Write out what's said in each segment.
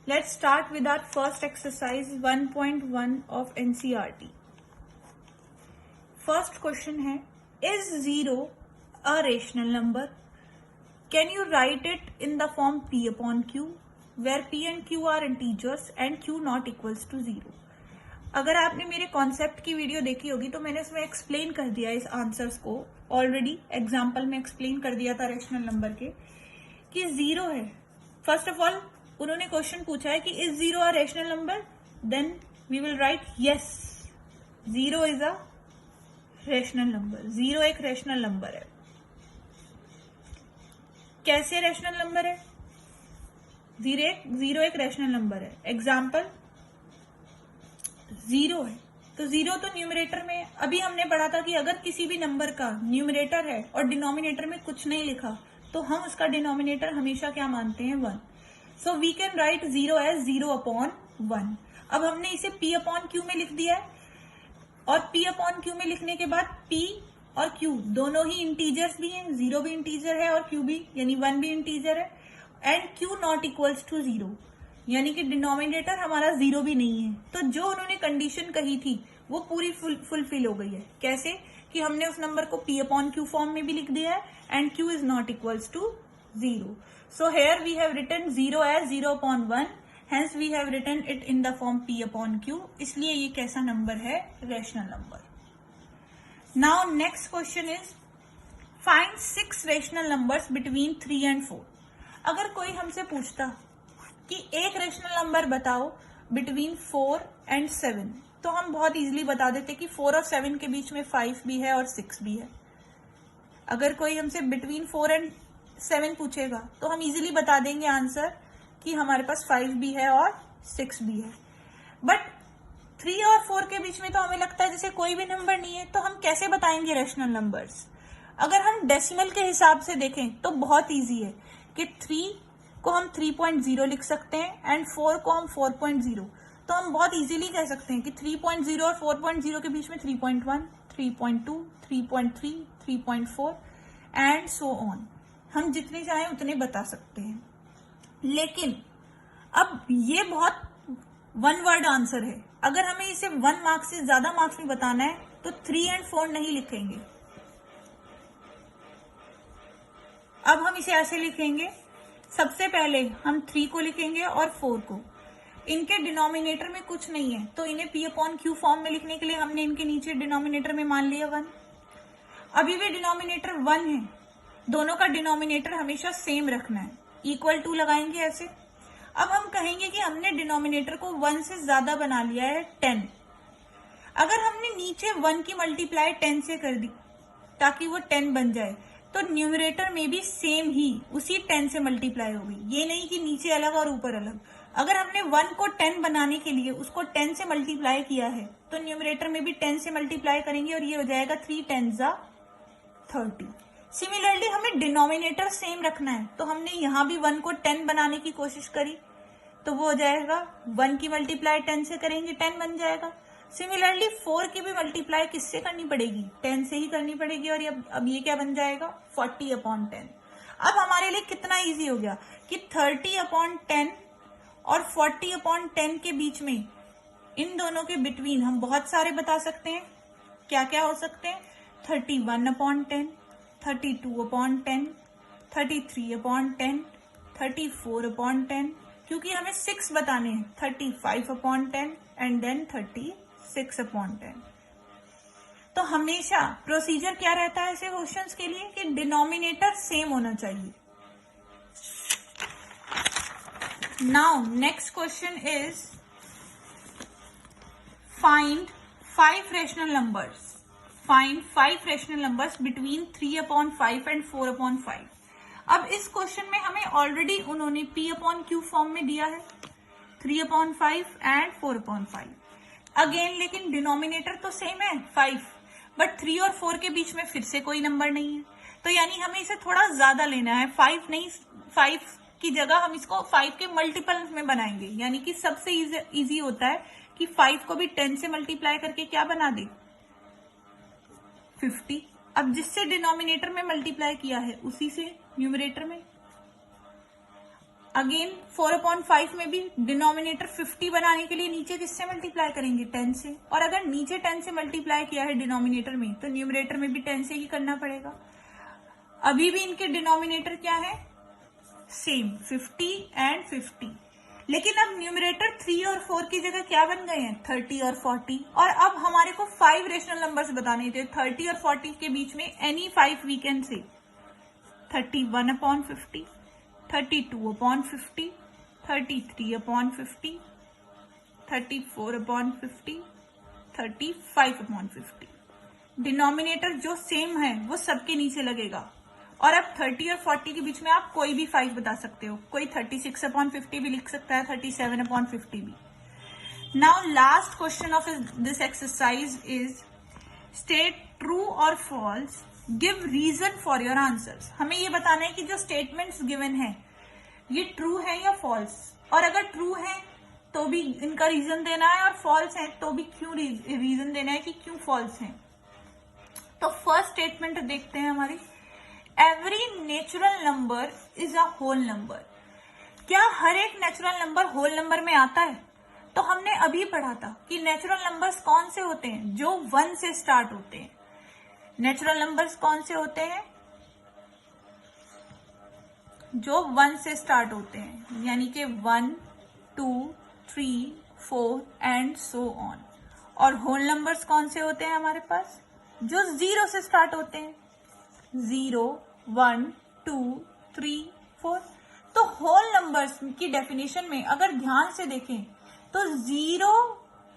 Let's start with our first exercise 1.1 of NCERT. First question है, is 0 a rational number? Can you write it in the form P upon Q, where P and Q are integers and Q not equals to 0? अगर आपने मेरे concept की video देखी होगी तो मैंने इसमें एक्सप्लेन कर दिया इस आंसर्स को ऑलरेडी, एग्जाम्पल में एक्सप्लेन कर दिया था रेशनल नंबर के कि 0 है. फर्स्ट ऑफ ऑल उन्होंने क्वेश्चन पूछा है कि is 0 a rational number, then we will write yes 0 is a rational number. 0 एक रेशनल नंबर है. कैसे रेशनल नंबर है? 0 एक रेशनल नंबर है. एग्जाम्पल 0 है तो 0 तो न्यूमरेटर में, अभी हमने पढ़ा था कि अगर किसी भी नंबर का न्यूमरेटर है और डिनोमिनेटर में कुछ नहीं लिखा तो हम उसका डिनोमिनेटर हमेशा क्या मानते हैं? 1. So we can write 0 as 0 upon 1. अब हमने इसे P अपॉन Q में लिख दिया है और P अपॉन Q में लिखने के बाद P और Q दोनों ही इंटीजर्स भी हैं. 0 भी इंटीजर है और Q भी यानी 1 भी इंटीजर है. And Q not equals to 0 यानी कि डिनोमिनेटर हमारा 0 भी नहीं है. तो जो उन्होंने कंडीशन कही थी वो पूरी फुलफिल हो गई है. कैसे? कि हमने उस नंबर को P अपॉन Q फॉर्म में भी लिख दिया है and Q is not equals to 0. So here we have written 0 as 0 upon 1, hence we have written it in the form P upon Q. इसलिए ये कैसा नंबर है? Rational number. Now next question is find 6 rational numbers between 3 and 4. अगर कोई हमसे पूछता कि एक रेशनल नंबर बताओ बिटवीन 4 एंड 7, तो हम बहुत इजीली बता देते कि 4 और 7 के बीच में 5 भी है और 6 भी है. अगर कोई हमसे बिटवीन 4 एंड 7 पूछेगा तो हम इजीली बता देंगे आंसर कि हमारे पास 5 भी है और 6 भी है. बट 3 और 4 के बीच में तो हमें लगता है जैसे कोई भी नंबर नहीं है, तो हम कैसे बताएंगे रेशनल नंबर्स? अगर हम डेसिमल के हिसाब से देखें तो बहुत इजी है कि 3 को हम 3.0 लिख सकते हैं एंड 4 को हम 4.0. तो हम बहुत इजीली कह सकते हैं कि 3.0 और 4.0 के बीच में 3.1, 3.2, 3.3, 3.4 एंड सो ऑन. हम जितने चाहें उतने बता सकते हैं. लेकिन अब ये बहुत वन वर्ड आंसर है. अगर हमें इसे 1 मार्क्स से ज्यादा मार्क्स में बताना है तो 3 एंड 4 नहीं लिखेंगे. अब हम इसे ऐसे लिखेंगे, सबसे पहले हम 3 को लिखेंगे और 4 को. इनके डिनोमिनेटर में कुछ नहीं है तो इन्हें P अपॉन Q फॉर्म में लिखने के लिए हमने इनके नीचे डिनोमिनेटर में मान लिया 1. अभी भी डिनोमिनेटर 1 है, दोनों का डिनोमिनेटर हमेशा सेम रखना है. इक्वल टू लगाएंगे ऐसे. अब हम कहेंगे कि हमने डिनोमिनेटर को 1 से ज्यादा बना लिया है 10. अगर हमने नीचे 1 की मल्टीप्लाई 10 से कर दी ताकि वो 10 बन जाए तो न्यूमरेटर में भी सेम ही उसी 10 से मल्टीप्लाई होगी. ये नहीं कि नीचे अलग और ऊपर अलग. अगर हमने 1 को 10 बनाने के लिए उसको 10 से मल्टीप्लाई किया है तो न्यूमरेटर में भी 10 से मल्टीप्लाई करेंगे और ये हो जाएगा 3 10 30. सिमिलरली हमें डिनोमिनेटर सेम रखना है तो हमने यहाँ भी 1 को 10 बनाने की कोशिश करी तो वो हो जाएगा 1 की मल्टीप्लाई 10 से करेंगे 10 बन जाएगा. सिमिलरली 4 की भी मल्टीप्लाई किससे करनी पड़ेगी? 10 से ही करनी पड़ेगी और अब ये क्या बन जाएगा? 40 अपॉन 10. अब हमारे लिए कितना इजी हो गया कि 30 अपॉन 10 और 40 अपॉन 10 के बीच में इन दोनों के बिटवीन हम बहुत सारे बता सकते हैं. क्या क्या हो सकते हैं? 31 अपॉन 10, 32 अपॉन 10, 33 अपॉन 10, 34 अपॉन 10, क्योंकि हमें 6 बताने हैं, 35 अपॉन 10 एंड देन 36 अपॉन 10. तो हमेशा प्रोसीजर क्या रहता है ऐसे क्वेश्चंस के लिए कि डिनोमिनेटर सेम होना चाहिए. Now next question is find 5 rational numbers. Find 5 rational numbers between 3 upon 5 and 4 upon 5. अब इस क्वेश्चन में हमें ऑलरेडी उन्होंने P अपॉन Q फॉर्म में दिया है 3 अपॉन 5 एंड 4 अपॉन 5. अगेन लेकिन डिनोमिनेटर तो सेम है 5, बट 3 और 4 के बीच में फिर से कोई नंबर नहीं है. तो यानी हमें इसे थोड़ा ज्यादा लेना है. 5 नहीं, 5 की जगह हम इसको 5 के मल्टीपल में बनाएंगे. यानी कि सबसे इजी होता है कि 5 को भी 10 से मल्टीप्लाई करके क्या बना दे? 50. अब जिससे डिनोमिनेटर में मल्टीप्लाई किया है उसी से न्यूमरेटर में. अगेन 4/5 में भी डिनोमिनेटर 50 बनाने के लिए नीचे किससे मल्टीप्लाई करेंगे, 10 से। और अगर नीचे 10 से मल्टीप्लाई किया है डिनोमिनेटर में, तो न्यूमरेटर में भी 10 से ही करना पड़ेगा। अभी भी इनके डिनोमिनेटर क्या है, सेम 50 एंड 50, लेकिन अब न्यूमरेटर 3 और 4 की जगह क्या बन गए हैं, 30 और 40। और अब हमारे को 5 रेशनल नंबर्स बताने थे, 30 और 40 के बीच में any 5 we can say 31/50, 32/50, 33/50, 34/50, 35/50। Denominator जो सेम है वो सबके नीचे लगेगा। और अब 30 और 40 के बीच में आप कोई भी 5 बता सकते हो, कोई 36/50 भी लिख सकता है, 37/50 भी। Now last question of this exercise is state true और false, give reason for your answers. हमें ये बताना है कि जो स्टेटमेंट्स गिवन है ये ट्रू है या फॉल्स, और अगर ट्रू है तो भी इनका रीजन देना है, और फॉल्स है तो भी क्यों रीजन देना है कि क्यों फॉल्स है। तो फर्स्ट स्टेटमेंट देखते हैं हमारी, every natural number is a whole number. क्या हर एक नेचुरल नंबर होल नंबर में आता है? तो हमने अभी पढ़ा था कि नेचुरल नंबर्स कौन से होते हैं, जो 1 से स्टार्ट होते हैं। नेचुरल नंबर्स कौन से होते हैं, जो 1 से स्टार्ट होते हैं, यानी कि 1, 2, 3, 4 एंड सो ऑन। और होल नंबर्स कौन से होते हैं हमारे पास, जो 0 से स्टार्ट होते हैं, 0, 1, 2, 3, 4। तो होल नंबर्स की डेफिनेशन में अगर ध्यान से देखें तो 0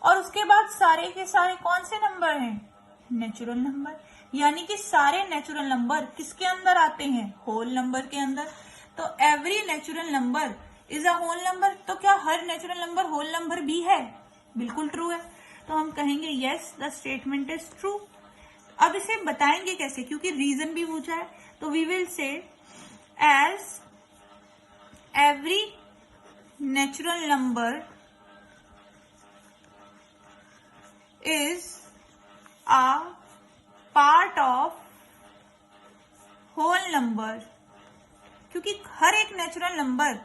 और उसके बाद सारे के सारे कौन से नंबर हैं, नेचुरल नंबर। यानी कि सारे नेचुरल नंबर किसके अंदर आते हैं, होल नंबर के अंदर। तो every natural number is a whole number. तो क्या हर नेचुरल नंबर होल नंबर भी है? बिल्कुल ट्रू है। तो हम कहेंगे yes the statement is true. अब इसे बताएंगे कैसे, क्योंकि रीजन भी पूछा है। तो we will say as every natural number is a part of whole number, क्योंकि हर एक नेचुरल नंबर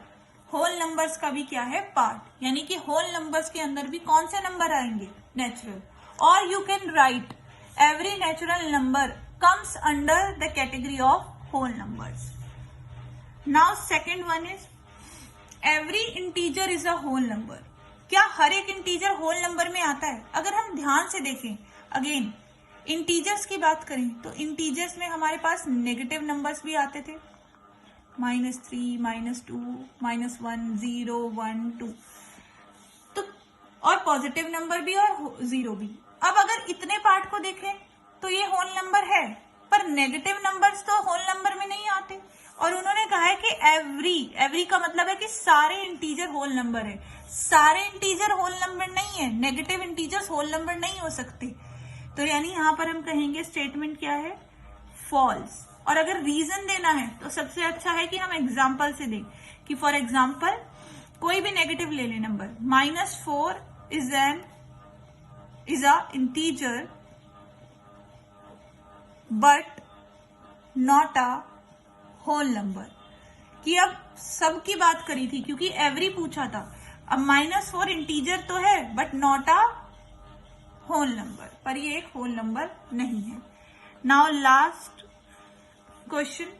होल नंबर्स का भी क्या है, पार्ट। यानी कि होल नंबर्स के अंदर भी कौन से नंबर आएंगे, नेचुरल। और you can write every natural number comes under the category of whole numbers. Now second one is every integer is a whole number. क्या हर एक इंटीजर होल नंबर में आता है? अगर हम ध्यान से देखें, अगेन इंटीजर्स की बात करें तो इंटीजर्स में हमारे पास नेगेटिव नंबर्स भी आते थे, -3, -2, -1, 0, 1, 2। तो और पॉजिटिव नंबर भी और 0 भी। अब अगर इतने पार्ट को देखें तो ये होल नंबर है, पर नेगेटिव नंबर्स तो होल नंबर में नहीं आते। और उन्होंने कहा है कि एवरी का मतलब है कि सारे इंटीजर होल नंबर है। सारे इंटीजर होल नंबर नहीं है, नेगेटिव इंटीजर्स होल नंबर नहीं हो सकते। तो यानी यहां पर हम कहेंगे स्टेटमेंट क्या है, फॉल्स। और अगर रीजन देना है तो सबसे अच्छा है कि हम एग्जाम्पल से दें कि फॉर एग्जाम्पल कोई भी नेगेटिव ले लें number, -4 is a integer but not a whole number. कि अब सबकी बात करी थी क्योंकि एवरी पूछा था। अब -4 इंटीजर तो है but not a whole number, पर ये एक होल नंबर नहीं है। Now last question,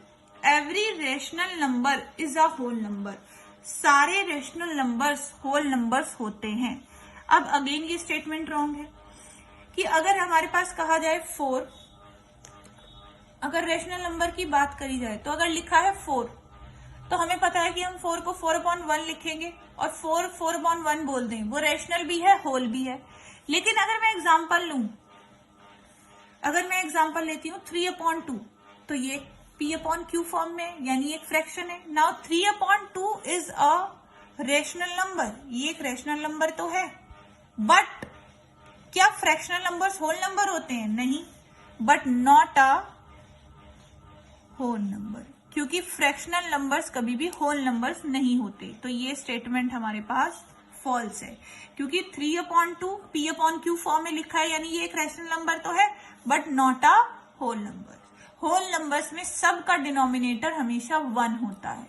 every rational number is a whole number. सारे रेशनल नंबर्स होल नंबर्स होते हैं। अब अगेन ये स्टेटमेंट रॉन्ग है कि अगर हमारे पास कहा जाए 4, अगर रेशनल नंबर की बात करी जाए तो अगर लिखा है 4 तो हमें पता है कि हम 4 को 4/1 लिखेंगे और 4 4/1 बोल दें, वो रेशनल भी है होल भी है। लेकिन अगर मैं एग्जांपल लूं, अगर मैं एग्जांपल लेती हूँ 3/2, तो ये p/q फॉर्म में, यानी एक फ्रैक्शन है। Now 3/2 is a rational number, ये एक रेशनल नंबर तो है, बट क्या फ्रैक्शनल नंबर्स होल नंबर होते हैं? नहीं, but not a whole number, क्योंकि फ्रैक्शनल नंबर्स कभी भी होल नंबर्स नहीं होते। तो ये स्टेटमेंट हमारे पास फॉल्स है, क्योंकि 3/2 p/q फॉर्म में लिखा है, यानी ये एक रैशनल नंबर तो है but not a whole number. Whole numbers में सब का डिनोमिनेटर हमेशा 1 होता है।